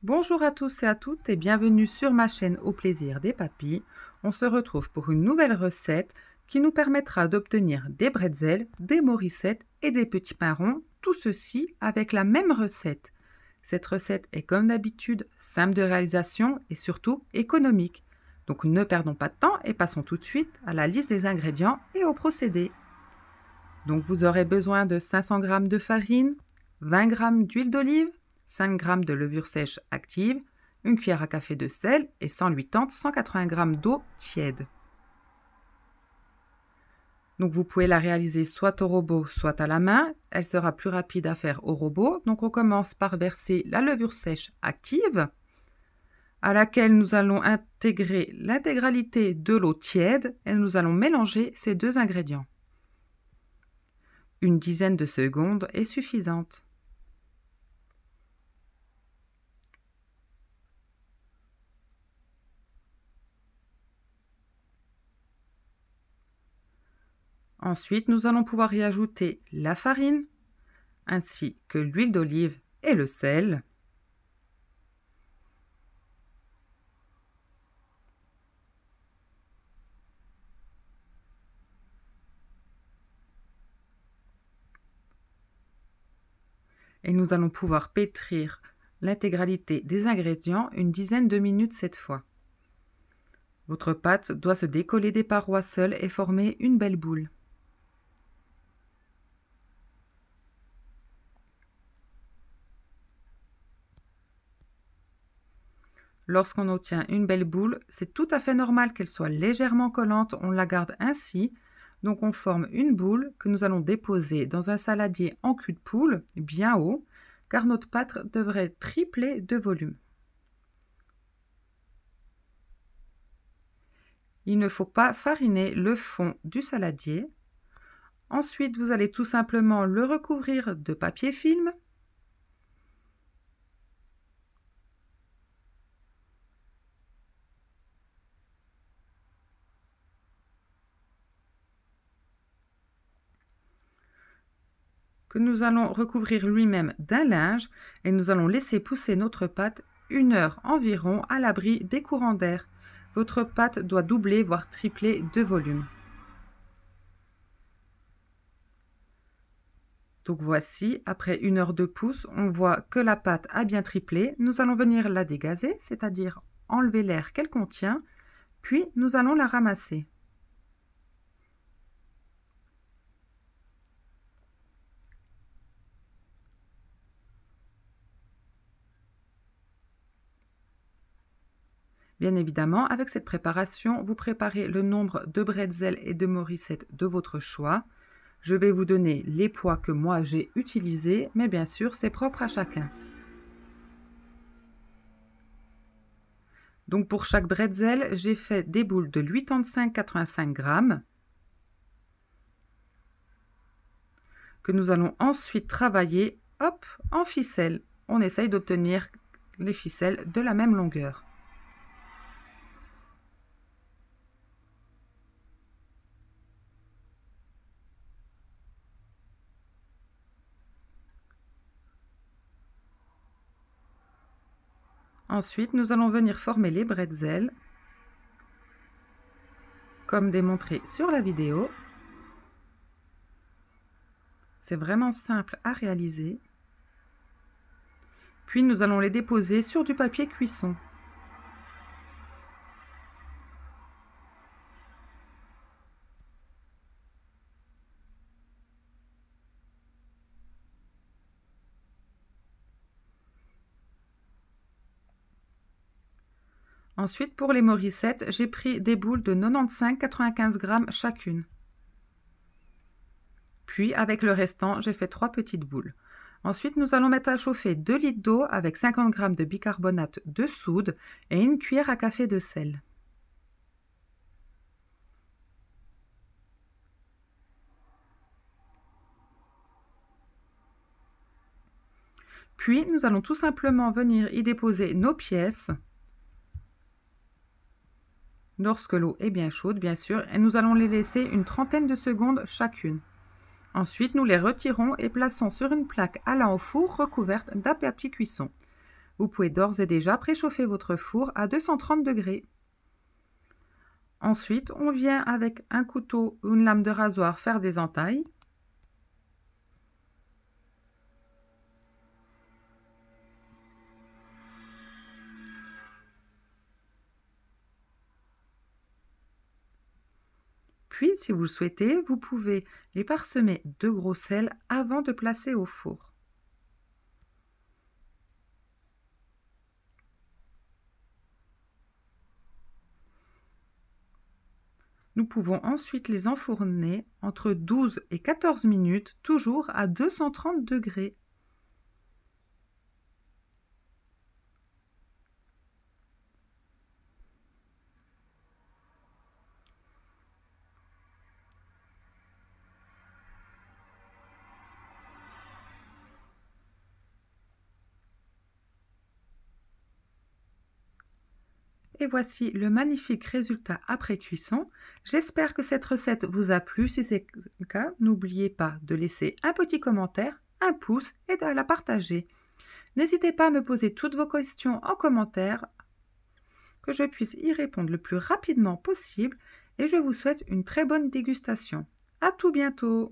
Bonjour à tous et à toutes et bienvenue sur ma chaîne Au plaisir des papilles. On se retrouve pour une nouvelle recette qui nous permettra d'obtenir des bretzels, des morissettes et des petits pains ronds, tout ceci avec la même recette. Cette recette est comme d'habitude simple de réalisation et surtout économique. Donc ne perdons pas de temps et passons tout de suite à la liste des ingrédients et au procédé. Donc vous aurez besoin de 500 g de farine, 20 g d'huile d'olive, 5 g de levure sèche active, une cuillère à café de sel et 180-180 g d'eau tiède. Donc vous pouvez la réaliser soit au robot, soit à la main. Elle sera plus rapide à faire au robot. Donc on commence par verser la levure sèche active, à laquelle nous allons intégrer l'intégralité de l'eau tiède et nous allons mélanger ces deux ingrédients. Une dizaine de secondes est suffisante. Ensuite, nous allons pouvoir y ajouter la farine, ainsi que l'huile d'olive et le sel. Et nous allons pouvoir pétrir l'intégralité des ingrédients une dizaine de minutes cette fois. Votre pâte doit se décoller des parois seules et former une belle boule. Lorsqu'on obtient une belle boule, c'est tout à fait normal qu'elle soit légèrement collante, on la garde ainsi. Donc on forme une boule que nous allons déposer dans un saladier en cul de poule, bien haut, car notre pâte devrait tripler de volume. Il ne faut pas fariner le fond du saladier. Ensuite, vous allez tout simplement le recouvrir de papier film. Que nous allons recouvrir lui-même d'un linge et nous allons laisser pousser notre pâte 1 heure environ à l'abri des courants d'air. Votre pâte doit doubler voire tripler de volume. Donc voici, après 1 heure de pousse, on voit que la pâte a bien triplé. Nous allons venir la dégazer, c'est-à-dire enlever l'air qu'elle contient, puis nous allons la ramasser. Bien évidemment, avec cette préparation, vous préparez le nombre de bretzels et de morissettes de votre choix. Je vais vous donner les poids que moi j'ai utilisés, mais bien sûr, c'est propre à chacun. Donc pour chaque bretzel, j'ai fait des boules de 85-85 g que nous allons ensuite travailler en ficelle. On essaye d'obtenir les ficelles de la même longueur. Ensuite, nous allons venir former les bretzels, comme démontré sur la vidéo. C'est vraiment simple à réaliser. Puis nous allons les déposer sur du papier cuisson. Ensuite, pour les morissettes, j'ai pris des boules de 95-95 g chacune. Puis, avec le restant, j'ai fait 3 petites boules. Ensuite, nous allons mettre à chauffer 2 litres d'eau avec 50 g de bicarbonate de soude et une cuillère à café de sel. Puis, nous allons tout simplement venir y déposer nos pièces. Lorsque l'eau est bien chaude, bien sûr, et nous allons les laisser une trentaine de secondes chacune. Ensuite, nous les retirons et plaçons sur une plaque allant au four recouverte d'un papier cuisson. Vous pouvez d'ores et déjà préchauffer votre four à 230 degrés. Ensuite, on vient avec un couteau ou une lame de rasoir faire des entailles. Puis, si vous le souhaitez, vous pouvez les parsemer de gros sel avant de placer au four. Nous pouvons ensuite les enfourner entre 12 et 14 minutes, toujours à 230 degrés. Et voici le magnifique résultat après cuisson. J'espère que cette recette vous a plu. Si c'est le cas, n'oubliez pas de laisser un petit commentaire, un pouce et de la partager. N'hésitez pas à me poser toutes vos questions en commentaire, que je puisse y répondre le plus rapidement possible. Et je vous souhaite une très bonne dégustation. À tout bientôt!